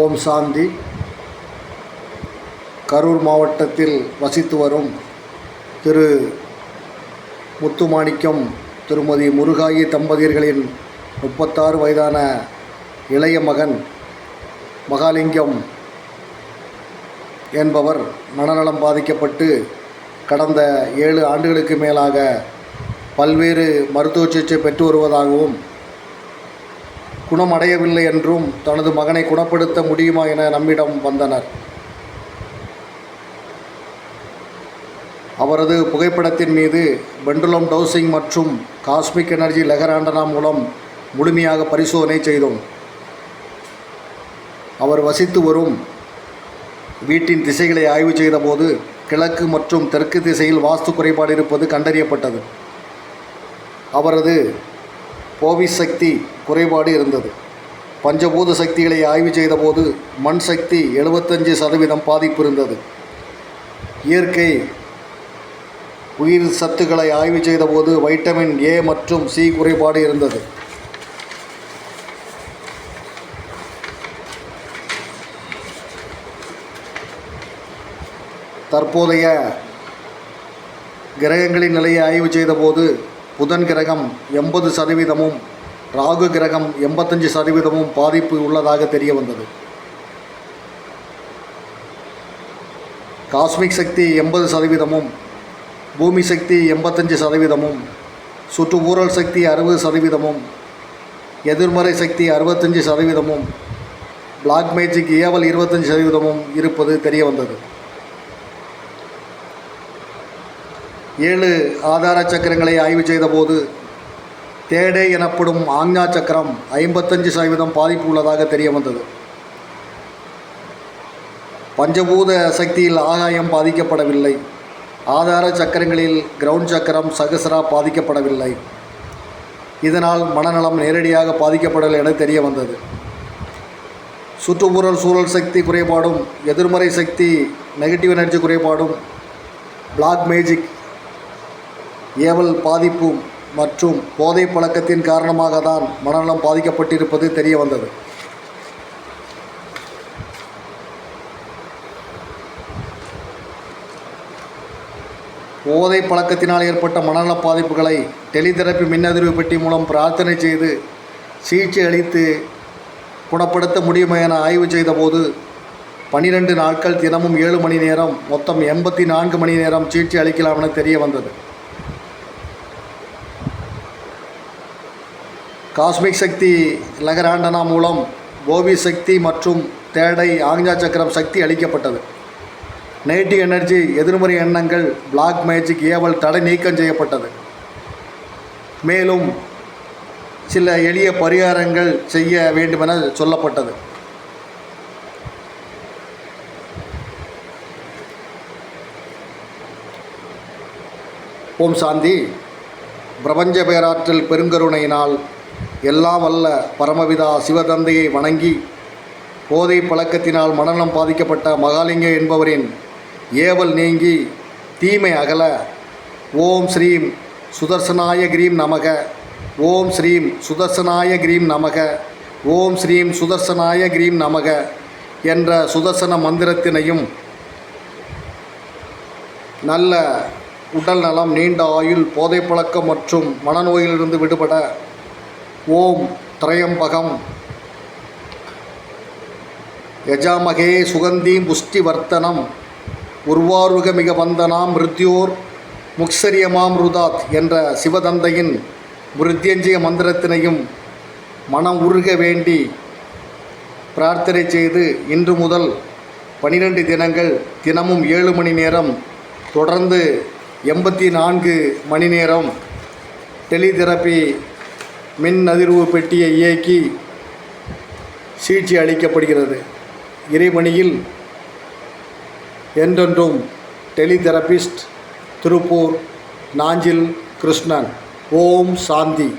ஓம் சாந்தி. கரூர் மாவட்டத்தில் வசித்து வரும் திரு முத்துமாணிக்கம் திருமதி முருகாயி தம்பதியர்களின் 36 வயதான இளைய மகன் மகாலிங்கம் என்பவர் மனநலம் பாதிக்கப்பட்டு கடந்த 7 ஆண்டுகளுக்கு மேலாக பல்வேறு மருத்துவ சிகிச்சை பெற்று வருவதாகவும் குணமடையவில்லை என்றும் தனது மகனை குணப்படுத்த முடியுமா என நம்மிடம் வந்தனர். அவரது புகைப்படத்தின் மீது பெண்டுலம் டோசிங் மற்றும் காஸ்மிக் எனர்ஜி லெகர் ஆண்டனா மூலம் முழுமையாக பரிசோதனை செய்தோம். அவர் வசித்து வரும் வீட்டின் திசைகளை ஆய்வு செய்தபோது கிழக்கு மற்றும் தெற்கு திசையில் வாஸ்து குறைபாடு இருப்பது கண்டறியப்பட்டது. அவரது போவி சக்தி குறைபாடு இருந்தது. பஞ்சபூத சக்திகளை ஆய்வு செய்தபோது மண் சக்தி 75% பாதிப்பு இருந்தது. இயற்கை உயிர் சத்துக்களை ஆய்வு செய்தபோது வைட்டமின் ஏ மற்றும் சி குறைபாடு இருந்தது. தற்போதைய கிரகங்களின் நிலையை ஆய்வு செய்தபோது புதன் கிரகம் 80%, ராகு கிரகம் 85% பாதிப்பு உள்ளதாக தெரிய வந்தது. காஸ்மிக் சக்தி 80%, பூமி சக்தி 85%, சுற்றுச்சூழல் சக்தி 60%, எதிர்மறை சக்தி 65%, பிளாக் மேஜிக் ஏவல் 25% இருப்பது தெரிய வந்தது. 7 ஆதார சக்கரங்களை ஆய்வு செய்தபோது தேடே எனப்படும் ஆஞ்ஞா சக்கரம் 55% பாதிப்பு உள்ளதாக தெரிய வந்தது. பஞ்சபூத சக்தியில் ஆகாயம் பாதிக்கப்படவில்லை. ஆதார சக்கரங்களில் கிரவுண்ட் சக்கரம் சகசரா பாதிக்கப்படவில்லை. இதனால் மனநலம் நேரடியாக பாதிக்கப்படவில்லை என தெரிய வந்தது. சூழல் சக்தி குறைபாடும் எதிர்மறை சக்தி நெகட்டிவ் எனர்ஜி குறைபாடும் பிளாக் மேஜிக் ஏவல் பாதிப்பு மற்றும் போதை பழக்கத்தின் காரணமாக தான் மனநலம் பாதிக்கப்பட்டிருப்பது தெரிய வந்தது. போதை பழக்கத்தினால் ஏற்பட்ட மனநல பாதிப்புகளை டெலிதெரப்பி மின்னதிர்வு பெட்டி மூலம் பிரார்த்தனை செய்து சிகிச்சை அளித்து குணப்படுத்த முடியுமா என ஆய்வு செய்தபோது 12 நாட்கள் தினமும் 7 மணி நேரம் மொத்தம் 84 மணி நேரம் சிகிச்சை அளிக்கலாம் என தெரிய வந்தது. காஸ்மிக் சக்தி லெகர் ஆண்டனா மூலம் போவி சக்தி மற்றும் தேடை ஆஞ்ஞா சக்கரம் சக்தி அளிக்கப்பட்டது. நெகட்டிவ் எனர்ஜி எதிர்மறை எண்ணங்கள் பிளாக் மேஜிக் ஏவல் தடை நீக்கம் செய்யப்பட்டது. மேலும் சில எளிய பரிகாரங்கள் செய்ய வேண்டுமென சொல்லப்பட்டது. ஓம் சாந்தி. பிரபஞ்ச பேராற்றல் பெருங்கருணையினால் எல்லாம் வல்ல பரமபிதா சிவதந்தையை வணங்கி போதை பழக்கத்தினால் மனநலம் பாதிக்கப்பட்ட மகாலிங்க என்பவரின் ஏவல் நீங்கி தீமை அகல ஓம் ஸ்ரீம் சுதர்சனாய கிரீம் நமக, ஓம் ஸ்ரீம் சுதர்சனாய கிரீம் நமக, ஓம் ஸ்ரீம் சுதர்சனாய கிரீம் நமக என்ற சுதர்சன மந்திரத்தினையும் நல்ல உடல் நலம், நீண்ட ஆயுள், போதை பழக்கம் மற்றும் மனநோயிலிருந்து விடுபட ஓம் திரையம்பகம் யஜாமகே சுகந்தீம் புஷ்டி வர்த்தனம் உர்வாருகமிக வந்தனாம் மிருத்யோர் முக்சரியமாம் ருதாத் என்ற சிவதந்தையின் மிருத்யஞ்சய மந்திரத்தினையும் மனம் உருக வேண்டி பிரார்த்தனை செய்து இன்று முதல் 12 தினங்கள் தினமும் 7 மணி நேரம் தொடர்ந்து 84 மணி நேரம் டெலிதெரப்பி மின் அதிர்வு பெட்டியை இயக்கி சிகிச்சை அளிக்கப்படுகிறது. இறைவணியில் என்றென்றும் டெலிதெரபிஸ்ட் திருப்பூர் நாஞ்சில் கிருஷ்ணன். ஓம் சாந்தி.